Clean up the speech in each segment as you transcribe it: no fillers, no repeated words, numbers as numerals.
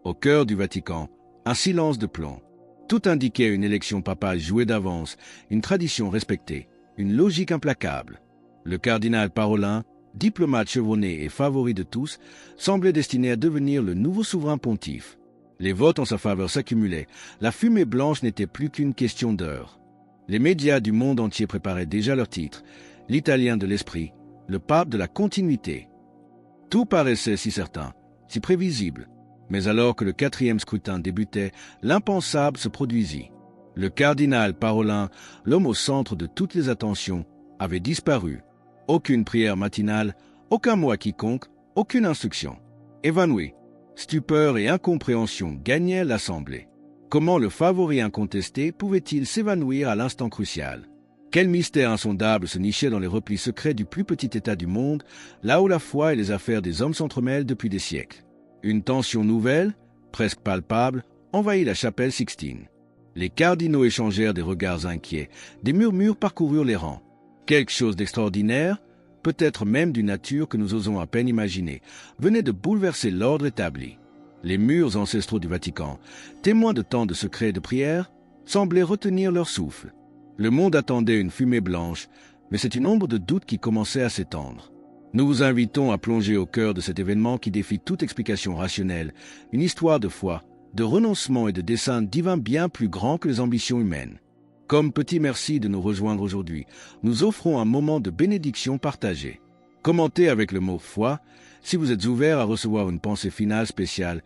Au cœur du Vatican, un silence de plomb. Tout indiquait une élection papale jouée d'avance, une tradition respectée, une logique implacable. Le cardinal Parolin, diplomate chevronné et favori de tous, semblait destiné à devenir le nouveau souverain pontife. Les votes en sa faveur s'accumulaient, la fumée blanche n'était plus qu'une question d'heure. Les médias du monde entier préparaient déjà leur titre, l'italien de l'esprit, le pape de la continuité. Tout paraissait si certain, si prévisible. Mais alors que le 4e scrutin débutait, l'impensable se produisit. Le cardinal Parolin, l'homme au centre de toutes les attentions, avait disparu. Aucune prière matinale, aucun mot à quiconque, aucune instruction. Évanoui, stupeur et incompréhension gagnaient l'assemblée. Comment le favori incontesté pouvait-il s'évanouir à l'instant crucial? Quel mystère insondable se nichait dans les replis secrets du plus petit État du monde, là où la foi et les affaires des hommes s'entremêlent depuis des siècles? Une tension nouvelle, presque palpable, envahit la chapelle Sixtine. Les cardinaux échangèrent des regards inquiets, des murmures parcoururent les rangs. Quelque chose d'extraordinaire, peut-être même d'une nature que nous osons à peine imaginer, venait de bouleverser l'ordre établi. Les murs ancestraux du Vatican, témoins de tant de secrets et de prières, semblaient retenir leur souffle. Le monde attendait une fumée blanche, mais c'est une ombre de doute qui commençait à s'étendre. Nous vous invitons à plonger au cœur de cet événement qui défie toute explication rationnelle, une histoire de foi, de renoncement et de dessein divin bien plus grand que les ambitions humaines. Comme petit merci de nous rejoindre aujourd'hui, nous offrons un moment de bénédiction partagée. Commentez avec le mot « foi » si vous êtes ouvert à recevoir une pensée finale spéciale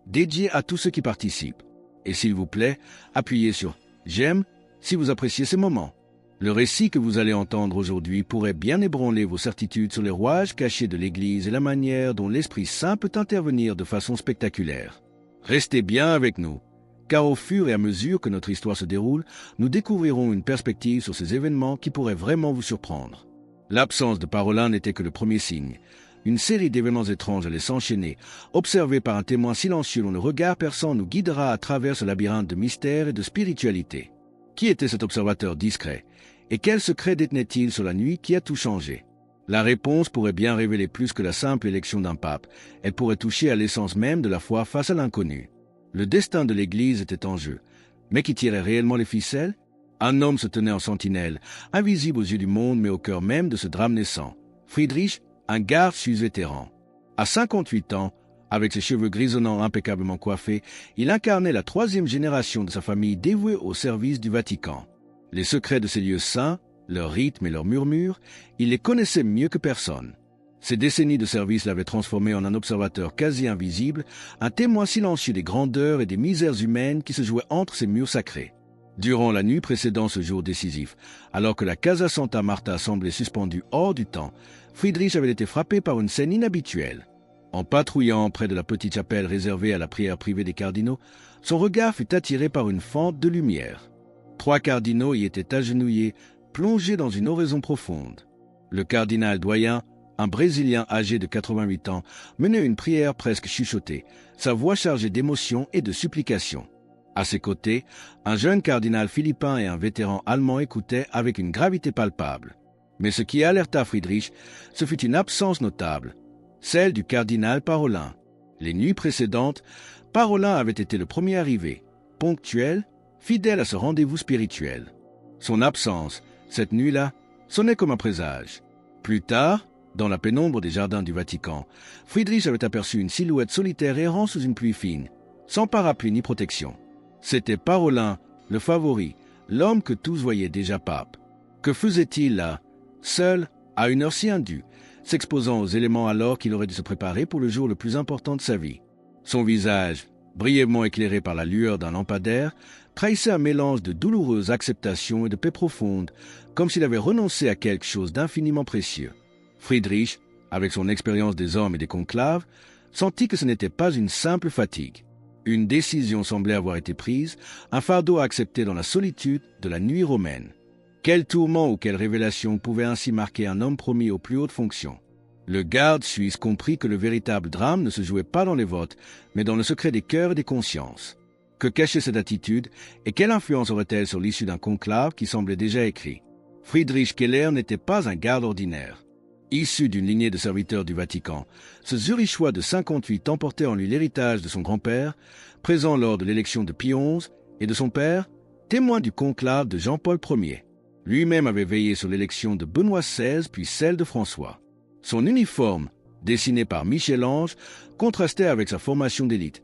dédiée à tous ceux qui participent. Et s'il vous plaît, appuyez sur « j'aime » si vous appréciez ces moments. Le récit que vous allez entendre aujourd'hui pourrait bien ébranler vos certitudes sur les rouages cachés de l'Église et la manière dont l'Esprit Saint peut intervenir de façon spectaculaire. Restez bien avec nous, car au fur et à mesure que notre histoire se déroule, nous découvrirons une perspective sur ces événements qui pourrait vraiment vous surprendre. L'absence de Parolin n'était que le premier signe. Une série d'événements étranges allait s'enchaîner, observés par un témoin silencieux dont le regard perçant nous guidera à travers ce labyrinthe de mystère et de spiritualité. Qui était cet observateur discret? Et quel secret détenait-il sur la nuit qui a tout changé? La réponse pourrait bien révéler plus que la simple élection d'un pape. Elle pourrait toucher à l'essence même de la foi face à l'inconnu. Le destin de l'Église était en jeu. Mais qui tirait réellement les ficelles? Un homme se tenait en sentinelle, invisible aux yeux du monde mais au cœur même de ce drame naissant. Friedrich, un garde suisse vétéran. À 58 ans, avec ses cheveux grisonnants impeccablement coiffés, il incarnait la 3e génération de sa famille dévouée au service du Vatican. Les secrets de ces lieux saints, leurs rythmes et leurs murmures, il les connaissait mieux que personne. Ces décennies de service l'avaient transformé en un observateur quasi invisible, un témoin silencieux des grandeurs et des misères humaines qui se jouaient entre ces murs sacrés. Durant la nuit précédant ce jour décisif, alors que la Casa Santa Marta semblait suspendue hors du temps, Friedrich avait été frappé par une scène inhabituelle. En patrouillant près de la petite chapelle réservée à la prière privée des cardinaux, son regard fut attiré par une fente de lumière. 3 cardinaux y étaient agenouillés, plongés dans une oraison profonde. Le cardinal doyen, un Brésilien âgé de 88 ans, menait une prière presque chuchotée, sa voix chargée d'émotion et de supplication. À ses côtés, un jeune cardinal philippin et un vétéran allemand écoutaient avec une gravité palpable. Mais ce qui alerta Friedrich, ce fut une absence notable, celle du cardinal Parolin. Les nuits précédentes, Parolin avait été le premier arrivé, ponctuel, fidèle à ce rendez-vous spirituel. Son absence, cette nuit-là, sonnait comme un présage. Plus tard, dans la pénombre des jardins du Vatican, Friedrich avait aperçu une silhouette solitaire errant sous une pluie fine, sans parapluie ni protection. C'était Parolin, le favori, l'homme que tous voyaient déjà pape. Que faisait-il là, seul, à une heure si indue, s'exposant aux éléments alors qu'il aurait dû se préparer pour le jour le plus important de sa vie? Son visage, brièvement éclairé par la lueur d'un lampadaire, trahissait un mélange de douloureuse acceptation et de paix profonde, comme s'il avait renoncé à quelque chose d'infiniment précieux. Friedrich, avec son expérience des hommes et des conclaves, sentit que ce n'était pas une simple fatigue. Une décision semblait avoir été prise, un fardeau à accepter dans la solitude de la nuit romaine. Quel tourment ou quelle révélation pouvait ainsi marquer un homme promis aux plus hautes fonctions? Le garde suisse comprit que le véritable drame ne se jouait pas dans les votes, mais dans le secret des cœurs et des consciences. Que cachait cette attitude et quelle influence aurait-elle sur l'issue d'un conclave qui semblait déjà écrit? Friedrich Keller n'était pas un garde ordinaire. Issu d'une lignée de serviteurs du Vatican, ce Zurichois de 58 emportait en lui l'héritage de son grand-père, présent lors de l'élection de Pie XI, et de son père, témoin du conclave de Jean-Paul Ier. Lui-même avait veillé sur l'élection de Benoît XVI puis celle de François. Son uniforme, dessiné par Michel-Ange, contrastait avec sa formation d'élite.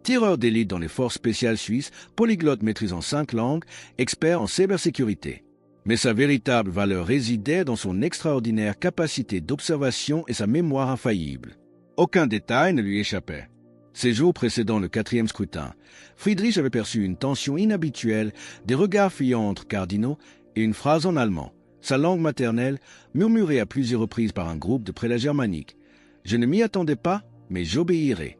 Tireur d'élite dans les forces spéciales suisses, polyglotte maîtrisant 5 langues, expert en cybersécurité. Mais sa véritable valeur résidait dans son extraordinaire capacité d'observation et sa mémoire infaillible. Aucun détail ne lui échappait. Ces jours précédant le 4e scrutin, Friedrich avait perçu une tension inhabituelle, des regards fuyants entre cardinaux et une phrase en allemand, sa langue maternelle, murmurée à plusieurs reprises par un groupe de prélats germaniques. « Je ne m'y attendais pas, mais j'obéirai. »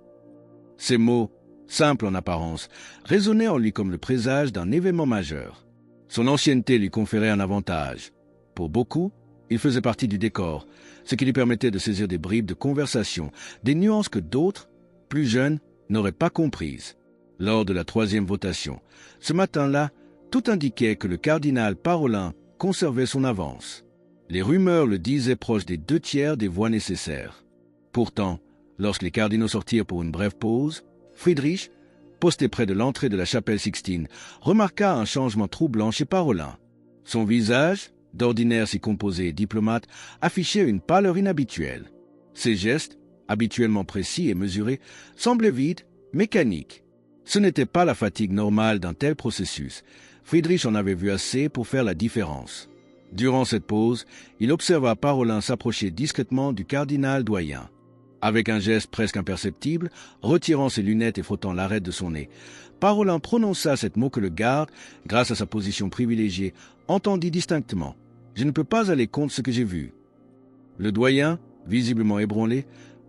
Ces mots, simples en apparence, résonnaient en lui comme le présage d'un événement majeur. Son ancienneté lui conférait un avantage. Pour beaucoup, il faisait partie du décor, ce qui lui permettait de saisir des bribes de conversation, des nuances que d'autres, plus jeunes, n'auraient pas comprises. Lors de la 3e votation, ce matin-là, tout indiquait que le cardinal Parolin conservait son avance. Les rumeurs le disaient proche des 2/3 des voix nécessaires. Pourtant, lorsque les cardinaux sortirent pour une brève pause, Friedrich, posté près de l'entrée de la chapelle Sixtine, remarqua un changement troublant chez Parolin. Son visage, d'ordinaire si composé et diplomate, affichait une pâleur inhabituelle. Ses gestes, habituellement précis et mesurés, semblaient vides, mécaniques. Ce n'était pas la fatigue normale d'un tel processus. Friedrich en avait vu assez pour faire la différence. Durant cette pause, il observa Parolin s'approcher discrètement du cardinal doyen. Avec un geste presque imperceptible, retirant ses lunettes et frottant l'arête de son nez, Parolin prononça cet mot que le garde, grâce à sa position privilégiée, entendit distinctement. « Je ne peux pas aller contre ce que j'ai vu. » Le doyen, visiblement ébranlé,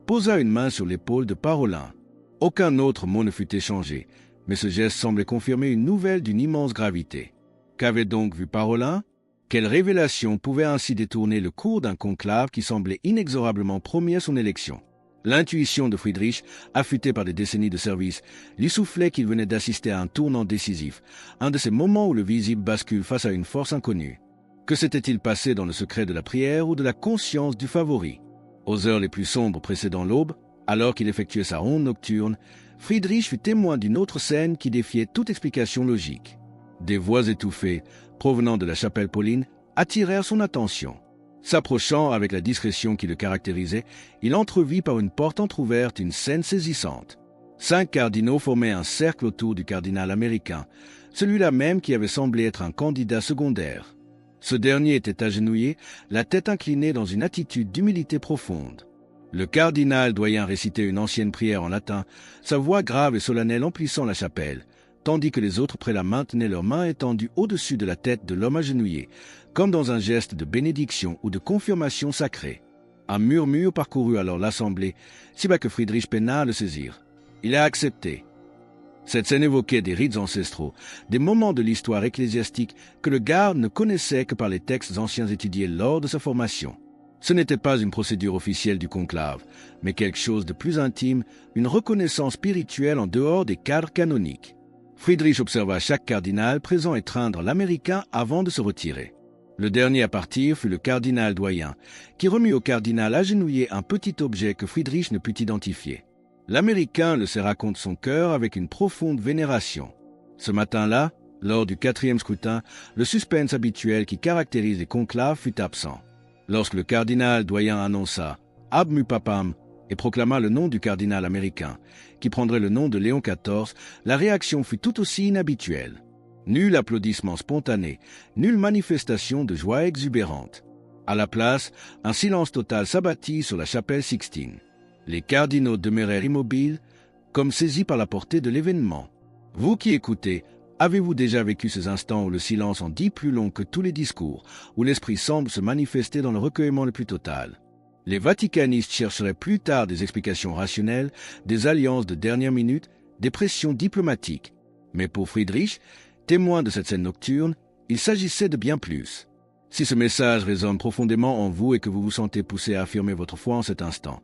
posa une main sur l'épaule de Parolin. Aucun autre mot ne fut échangé, mais ce geste semblait confirmer une nouvelle d'une immense gravité. Qu'avait donc vu Parolin? Quelle révélation pouvait ainsi détourner le cours d'un conclave qui semblait inexorablement promis à son élection? L'intuition de Friedrich, affûtée par des décennies de service, lui soufflait qu'il venait d'assister à un tournant décisif, un de ces moments où le visible bascule face à une force inconnue. Que s'était-il passé dans le secret de la prière ou de la conscience du favori? Aux heures les plus sombres précédant l'aube, alors qu'il effectuait sa ronde nocturne, Friedrich fut témoin d'une autre scène qui défiait toute explication logique. Des voix étouffées, provenant de la chapelle Pauline, attirèrent son attention. S'approchant avec la discrétion qui le caractérisait, il entrevit par une porte entr'ouverte une scène saisissante. 5 cardinaux formaient un cercle autour du cardinal américain, celui-là même qui avait semblé être un candidat secondaire. Ce dernier était agenouillé, la tête inclinée dans une attitude d'humilité profonde. Le cardinal doyen récitait une ancienne prière en latin, sa voix grave et solennelle emplissant la chapelle, tandis que les autres prélats maintenaient leurs mains étendues au-dessus de la tête de l'homme agenouillé, comme dans un geste de bénédiction ou de confirmation sacrée. Un murmure parcourut alors l'assemblée, si bas que Friedrich peina à le saisir. Il a accepté. Cette scène évoquait des rites ancestraux, des moments de l'histoire ecclésiastique que le garde ne connaissait que par les textes anciens étudiés lors de sa formation. Ce n'était pas une procédure officielle du conclave, mais quelque chose de plus intime, une reconnaissance spirituelle en dehors des cadres canoniques. Friedrich observa chaque cardinal présent étreindre l'Américain avant de se retirer. Le dernier à partir fut le cardinal doyen, qui remit au cardinal agenouillé un petit objet que Friedrich ne put identifier. L'Américain le serra contre son cœur avec une profonde vénération. Ce matin-là, lors du 4e scrutin, le suspense habituel qui caractérise les conclaves fut absent. Lorsque le cardinal doyen annonça « Ab mu papam » et proclama le nom du cardinal américain, qui prendrait le nom de Léon XIV, la réaction fut tout aussi inhabituelle. Nul applaudissement spontané, nulle manifestation de joie exubérante. À la place, un silence total s'abattit sur la chapelle Sixtine. Les cardinaux demeurèrent immobiles, comme saisis par la portée de l'événement. Vous qui écoutez, avez-vous déjà vécu ces instants où le silence en dit plus long que tous les discours, où l'esprit semble se manifester dans le recueillement le plus total? Les vaticanistes chercheraient plus tard des explications rationnelles, des alliances de dernière minute, des pressions diplomatiques. Mais pour Friedrich, témoin de cette scène nocturne, il s'agissait de bien plus. Si ce message résonne profondément en vous et que vous vous sentez poussé à affirmer votre foi en cet instant,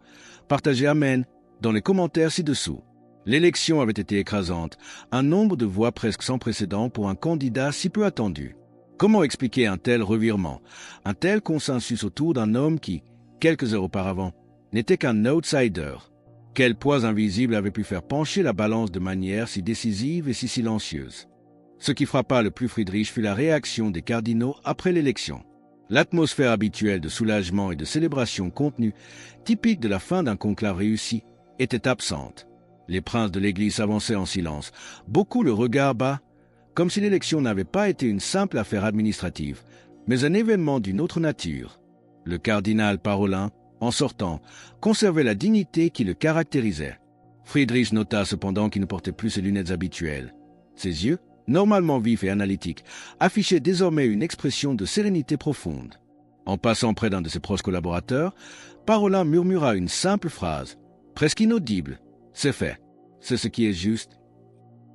partagez Amen dans les commentaires ci-dessous. L'élection avait été écrasante, un nombre de voix presque sans précédent pour un candidat si peu attendu. Comment expliquer un tel revirement, un tel consensus autour d'un homme qui, quelques heures auparavant, n'était qu'un outsider. Quel poids invisible avait pu faire pencher la balance de manière si décisive et si silencieuse? Ce qui frappa le plus Friedrich fut la réaction des cardinaux après l'élection. L'atmosphère habituelle de soulagement et de célébration contenue, typique de la fin d'un conclave réussi, était absente. Les princes de l'Église s'avançaient en silence, beaucoup le regard bas, comme si l'élection n'avait pas été une simple affaire administrative, mais un événement d'une autre nature. Le cardinal Parolin, en sortant, conservait la dignité qui le caractérisait. Friedrich nota cependant qu'il ne portait plus ses lunettes habituelles. Ses yeux, normalement vifs et analytiques, affichaient désormais une expression de sérénité profonde. En passant près d'un de ses proches collaborateurs, Parolin murmura une simple phrase, presque inaudible. « C'est fait. C'est ce qui est juste. »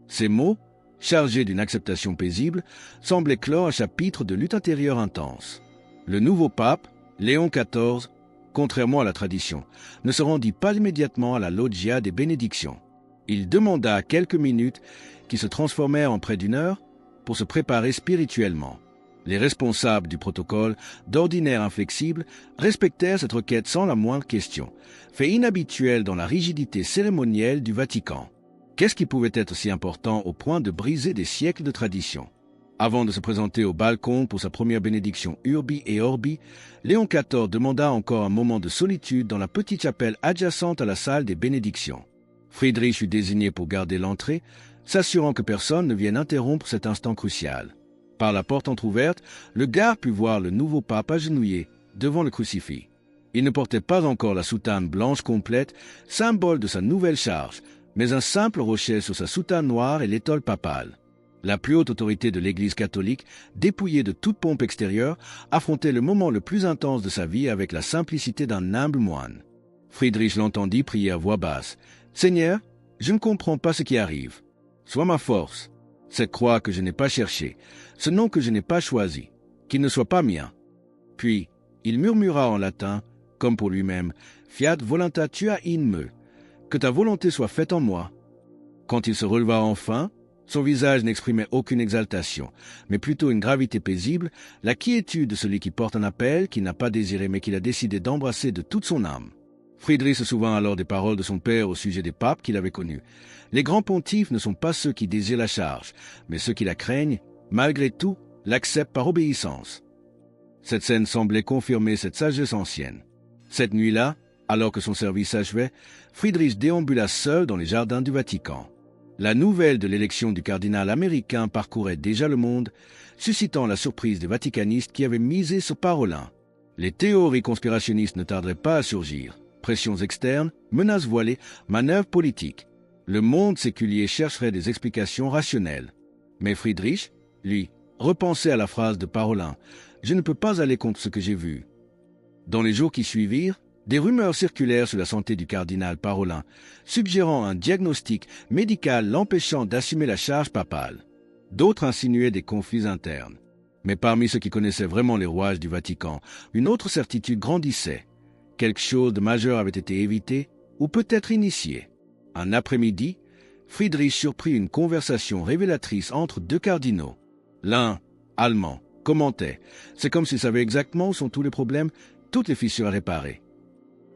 Ces mots, chargés d'une acceptation paisible, semblaient clore un chapitre de lutte intérieure intense. Le nouveau pape, Léon XIV, contrairement à la tradition, ne se rendit pas immédiatement à la loggia des bénédictions. Il demanda quelques minutes qui se transformèrent en près d'une heure pour se préparer spirituellement. Les responsables du protocole, d'ordinaire inflexibles, respectèrent cette requête sans la moindre question, fait inhabituel dans la rigidité cérémonielle du Vatican. Qu'est-ce qui pouvait être si important au point de briser des siècles de tradition? Avant de se présenter au balcon pour sa première bénédiction Urbi et Orbi, Léon XIV demanda encore un moment de solitude dans la petite chapelle adjacente à la salle des bénédictions. Friedrich fut désigné pour garder l'entrée, s'assurant que personne ne vienne interrompre cet instant crucial. Par la porte entr'ouverte, le garde put voir le nouveau pape agenouillé devant le crucifix. Il ne portait pas encore la soutane blanche complète, symbole de sa nouvelle charge, mais un simple rochet sur sa soutane noire et l'étole papale. La plus haute autorité de l'Église catholique, dépouillée de toute pompe extérieure, affrontait le moment le plus intense de sa vie avec la simplicité d'un humble moine. Friedrich l'entendit prier à voix basse. « Seigneur, je ne comprends pas ce qui arrive. Sois ma force. Cette croix que je n'ai pas cherchée, ce nom que je n'ai pas choisi, qu'il ne soit pas mien. » Puis, il murmura en latin, comme pour lui-même, « Fiat voluntas tua in me » que ta volonté soit faite en moi. Quand il se releva enfin, son visage n'exprimait aucune exaltation, mais plutôt une gravité paisible, la quiétude de celui qui porte un appel qu'il n'a pas désiré mais qu'il a décidé d'embrasser de toute son âme. Friedrich se souvint alors des paroles de son père au sujet des papes qu'il avait connus. Les grands pontifes ne sont pas ceux qui désirent la charge, mais ceux qui la craignent, malgré tout, l'acceptent par obéissance. Cette scène semblait confirmer cette sagesse ancienne. Cette nuit-là, alors que son service s'achevait, Friedrich déambula seul dans les jardins du Vatican. La nouvelle de l'élection du cardinal américain parcourait déjà le monde, suscitant la surprise des vaticanistes qui avaient misé sur Parolin. Les théories conspirationnistes ne tarderaient pas à surgir. Pressions externes, menaces voilées, manœuvres politiques. Le monde séculier chercherait des explications rationnelles. Mais Friedrich, lui, repensait à la phrase de Parolin « Je ne peux pas aller contre ce que j'ai vu ». Dans les jours qui suivirent, des rumeurs circulèrent sur la santé du cardinal Parolin, suggérant un diagnostic médical l'empêchant d'assumer la charge papale. D'autres insinuaient des conflits internes. Mais parmi ceux qui connaissaient vraiment les rouages du Vatican, une autre certitude grandissait. Quelque chose de majeur avait été évité, ou peut-être initié. Un après-midi, Friedrich surprit une conversation révélatrice entre deux cardinaux. L'un, allemand, commentait « C'est comme s'il savait exactement où sont tous les problèmes, toutes les fissures à réparer. »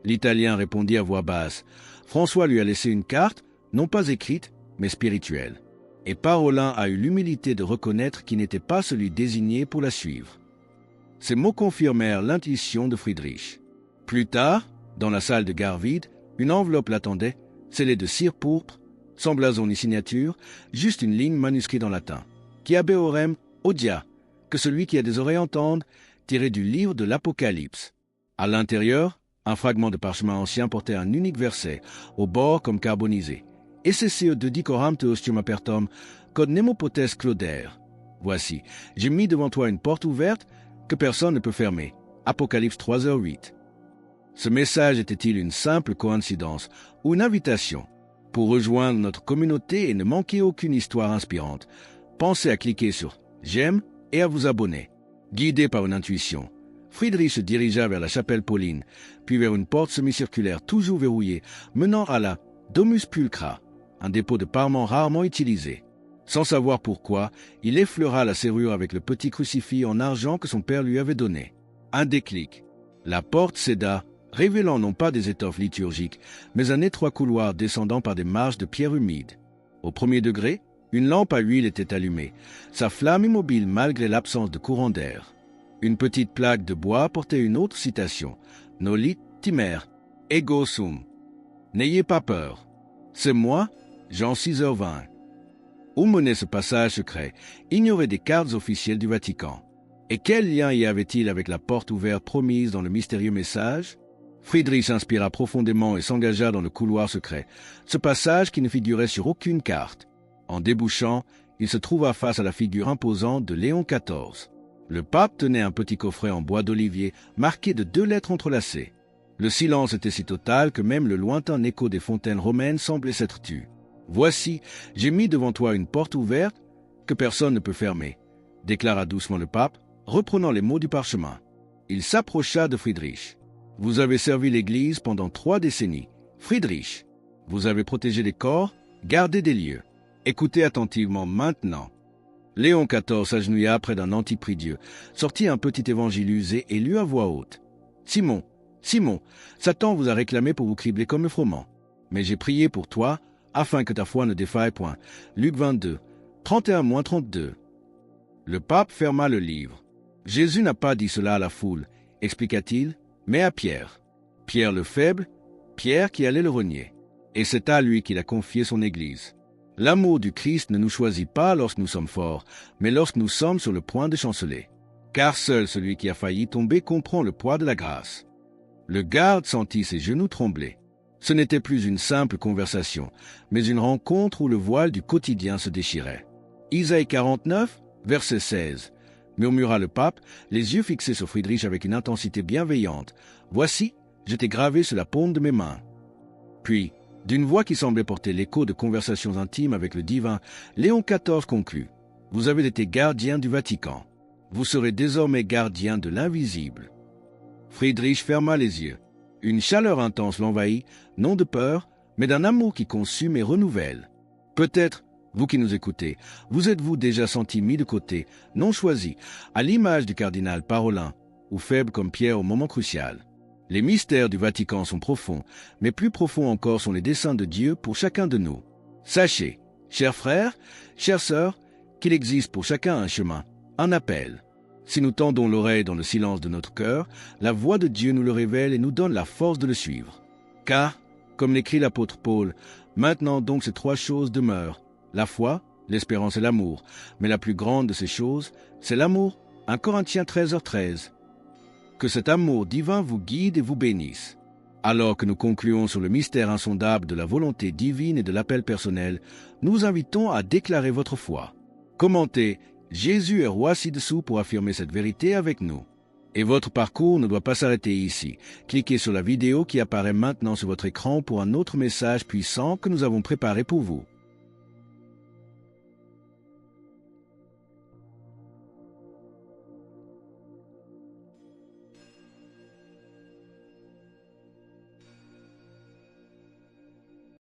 L'Italien répondit à voix basse. François lui a laissé une carte, non pas écrite, mais spirituelle. Et Parolin a eu l'humilité de reconnaître qu'il n'était pas celui désigné pour la suivre. Ces mots confirmèrent l'intuition de Friedrich. Plus tard, dans la salle de gare vide, une enveloppe l'attendait, scellée de cire pourpre, sans blason ni signature, juste une ligne manuscrite en latin. Qui habeorem odia, que celui qui a des oreilles entende, tiré du livre de l'Apocalypse. À l'intérieur, un fragment de parchemin ancien portait un unique verset, au bord comme carbonisé. Esse de dicoram te ostium apertum, quod nemo potes clauder. Voici, j'ai mis devant toi une porte ouverte que personne ne peut fermer. Apocalypse 3h08. Ce message était-il une simple coïncidence ou une invitation? Pour rejoindre notre communauté et ne manquer aucune histoire inspirante, pensez à cliquer sur « J'aime » et à vous abonner. Guidé par une intuition, Friedrich se dirigea vers la chapelle Pauline, puis vers une porte semi-circulaire toujours verrouillée, menant à la Domus Pulchra, un dépôt de parements rarement utilisé. Sans savoir pourquoi, il effleura la serrure avec le petit crucifix en argent que son père lui avait donné. Un déclic. La porte céda révélant non pas des étoffes liturgiques, mais un étroit couloir descendant par des marches de pierre humide. Au premier degré, une lampe à huile était allumée, sa flamme immobile malgré l'absence de courant d'air. Une petite plaque de bois portait une autre citation, « Nolit timer, ego sum ». N'ayez pas peur. C'est moi, Jean 6h20. Où menait ce passage secret, ignoré des cartes officielles du Vatican? Et quel lien y avait-il avec la porte ouverte promise dans le mystérieux message? Friedrich s'inspira profondément et s'engagea dans le couloir secret, ce passage qui ne figurait sur aucune carte. En débouchant, il se trouva face à la figure imposante de Léon XIV. Le pape tenait un petit coffret en bois d'olivier marqué de 2 lettres entrelacées. Le silence était si total que même le lointain écho des fontaines romaines semblait s'être tu. « Voici, j'ai mis devant toi une porte ouverte que personne ne peut fermer », déclara doucement le pape, reprenant les mots du parchemin. Il s'approcha de Friedrich. « Vous avez servi l'Église pendant 3 décennies. Friedrich, vous avez protégé les corps, gardé des lieux. Écoutez attentivement maintenant. » Léon XIV s'agenouilla près d'un anti-prie-dieu, sortit un petit évangile usé et lut à voix haute. « Simon, Simon, Satan vous a réclamé pour vous cribler comme le froment. Mais j'ai prié pour toi, afin que ta foi ne défaille point. » Luc 22, 31-32. Le pape ferma le livre. Jésus n'a pas dit cela à la foule, expliqua-t-il, mais à Pierre. Pierre le faible, Pierre qui allait le renier. Et c'est à lui qu'il a confié son Église. L'amour du Christ ne nous choisit pas lorsque nous sommes forts, mais lorsque nous sommes sur le point de chanceler. Car seul celui qui a failli tomber comprend le poids de la grâce. Le garde sentit ses genoux trembler. Ce n'était plus une simple conversation, mais une rencontre où le voile du quotidien se déchirait. Isaïe 49, verset 16. Murmura le pape, les yeux fixés sur Friedrich avec une intensité bienveillante. « Voici, je t'ai gravé sur la paume de mes mains. » Puis, d'une voix qui semblait porter l'écho de conversations intimes avec le divin, Léon XIV conclut. « Vous avez été gardien du Vatican. Vous serez désormais gardien de l'invisible. » Friedrich ferma les yeux. Une chaleur intense l'envahit, non de peur, mais d'un amour qui consume et renouvelle. Peut-être, vous qui nous écoutez, vous êtes-vous déjà senti mis de côté, non choisi, à l'image du cardinal Parolin, ou faible comme Pierre au moment crucial. Les mystères du Vatican sont profonds, mais plus profonds encore sont les desseins de Dieu pour chacun de nous. Sachez, chers frères, chères sœurs, qu'il existe pour chacun un chemin, un appel. Si nous tendons l'oreille dans le silence de notre cœur, la voix de Dieu nous le révèle et nous donne la force de le suivre. Car, comme l'écrit l'apôtre Paul, maintenant donc ces 3 choses demeurent, la foi, l'espérance et l'amour, mais la plus grande de ces choses, c'est l'amour. 1 Corinthiens 13h13. Que cet amour divin vous guide et vous bénisse. Alors que nous concluons sur le mystère insondable de la volonté divine et de l'appel personnel, nous vous invitons à déclarer votre foi. Commentez « Jésus est roi ci-dessous » pour affirmer cette vérité avec nous. Et votre parcours ne doit pas s'arrêter ici. Cliquez sur la vidéo qui apparaît maintenant sur votre écran pour un autre message puissant que nous avons préparé pour vous.